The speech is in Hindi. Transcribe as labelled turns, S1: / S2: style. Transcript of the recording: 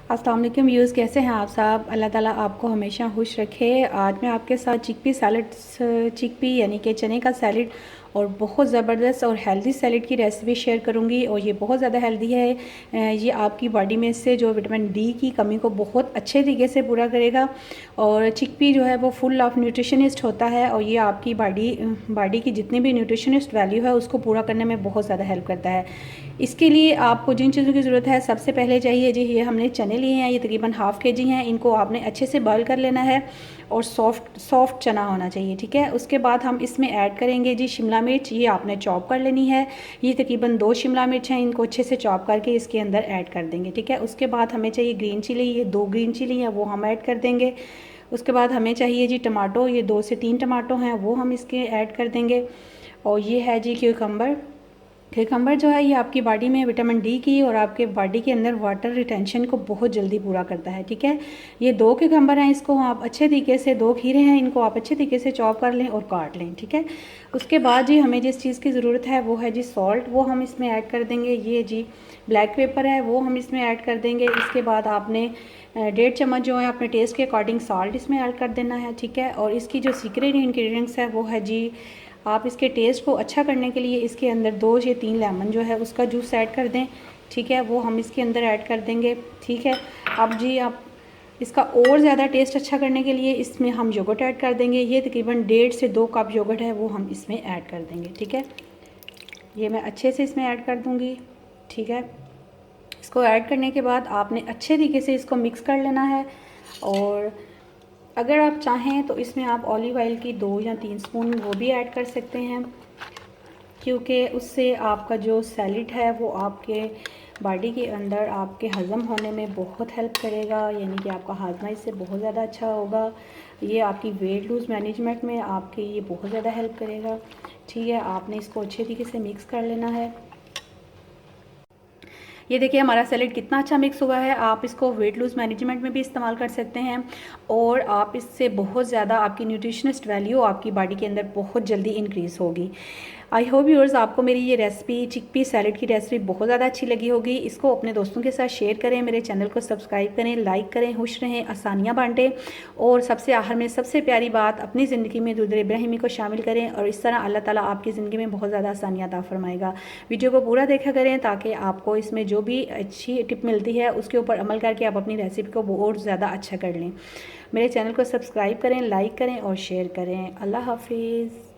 S1: अस्सलाम वालेकुम व्यूज़, कैसे हैं आप सब। अल्लाह ताला आपको हमेशा खुश रखे। आज मैं आपके साथ चिकपी सैलड, चिकपी यानी कि चने का सैलड और बहुत ज़बरदस्त और हेल्दी सैलड की रेसिपी शेयर करूंगी। और ये बहुत ज़्यादा हेल्दी है। ये आपकी बॉडी में से जो विटामिन डी की कमी को बहुत अच्छे तरीके से पूरा करेगा। और चिकपी जो है वो फुल ऑफ न्यूट्रिशनिस्ट होता है और ये आपकी बॉडी की जितनी भी न्यूट्रिशनिस्ट वैल्यू है उसको पूरा करने में बहुत ज़्यादा हेल्प करता है। इसके लिए आपको जिन चीज़ों की ज़रूरत है, सबसे पहले चाहिए जी, ये हमने चने लिए हैं, ये तकरीबन हाफ़ के जी हैं। इनको आपने अच्छे से बॉईल कर लेना है और सॉफ्ट चना होना चाहिए, ठीक है। उसके बाद हम इसमें ऐड करेंगे जी शिमला मिर्च, ये आपने चॉप कर लेनी है। ये तकरीबन 2 शिमला मिर्च हैं, इनको अच्छे से चॉप करके इसके अंदर ऐड कर देंगे, ठीक है। उसके बाद हमें चाहिए ग्रीन चिली, ये 2 ग्रीन चिली हैं वो हम ऐड कर देंगे। उसके बाद हमें चाहिए जी टमाटो, ये 2 से 3 टमाटो हैं वो हम इसके ऐड कर देंगे। और ये है जी क्यूकम्बर जो है ये आपकी बॉडी में विटामिन डी की और आपके बॉडी के अंदर वाटर रिटेंशन को बहुत जल्दी पूरा करता है, ठीक है। ये 2 क्यूकम्बर हैं, इसको आप अच्छे तरीके से, 2 खीरे हैं, इनको आप अच्छे तरीके से चॉप कर लें और काट लें, ठीक है। उसके बाद जी हमें जिस चीज़ की ज़रूरत है वो है जी सॉल्ट, वो हम इसमें ऐड कर देंगे। ये जी ब्लैक पेपर है वो हम इसमें ऐड कर देंगे। इसके बाद आपने 1.5 चम्मच जो है अपने टेस्ट के अकॉर्डिंग साल्ट इसमें ऐड कर देना है, ठीक है। और इसकी जो सीक्रेट इंग्रेडिएंट्स है वो है जी, आप इसके टेस्ट को अच्छा करने के लिए इसके अंदर 2 से 3 लेमन जो है उसका जूस ऐड कर दें, ठीक है। वो हम इसके अंदर ऐड कर देंगे, ठीक है। अब जी आप इसका और ज़्यादा टेस्ट अच्छा करने के लिए इसमें हम योगर्ट ऐड कर देंगे। ये तकरीबन 1.5 से 2 कप योगर्ट है वो हम इसमें ऐड कर देंगे, ठीक है। ये मैं अच्छे से इसमें ऐड कर दूँगी, ठीक है। इसको ऐड करने के बाद आपने अच्छे तरीके से इसको मिक्स कर लेना है। और अगर आप चाहें तो इसमें आप ऑलिव ऑयल की 2 या 3 स्पून वो भी ऐड कर सकते हैं, क्योंकि उससे आपका जो सैलड है वो आपके बॉडी के अंदर आपके हज़म होने में बहुत हेल्प करेगा, यानी कि आपका हाजमा इससे बहुत ज़्यादा अच्छा होगा। ये आपकी वेट लूज़ मैनेजमेंट में आपके ये बहुत ज़्यादा हेल्प करेगा, ठीक है। आपने इसको अच्छे तरीके से मिक्स कर लेना है। ये देखिए हमारा सैलेड कितना अच्छा मिक्स हुआ है। आप इसको वेट लूज़ मैनेजमेंट में भी इस्तेमाल कर सकते हैं और आप इससे बहुत ज़्यादा आपकी न्यूट्रिशनिस्ट वैल्यू आपकी बॉडी के अंदर बहुत जल्दी इंक्रीज़ होगी। आई होप व्यूअर्स आपको मेरी ये रेसिपी चिकपी सैलेड की रेसिपी बहुत ज़्यादा अच्छी लगी होगी। इसको अपने दोस्तों के साथ शेयर करें, मेरे चैनल को सब्सक्राइब करें, लाइक करें, खुश रहें, आसानियाँ बांटें। और सबसे आखिर में सबसे प्यारी बात, अपनी ज़िंदगी में दुरूद इब्राहिमी को शामिल करें और इस तरह अल्लाह ताला आपकी ज़िंदगी में बहुत ज़्यादा आसानियाँ अता फरमाएगा। वीडियो को पूरा देखा करें ताकि आपको इसमें जो भी अच्छी टिप मिलती है उसके ऊपर अमल करके आप अपनी रेसिपी को और ज़्यादा अच्छा कर लें। मेरे चैनल को सब्सक्राइब करें, लाइक करें और शेयर करें। अल्लाह हाफिज़।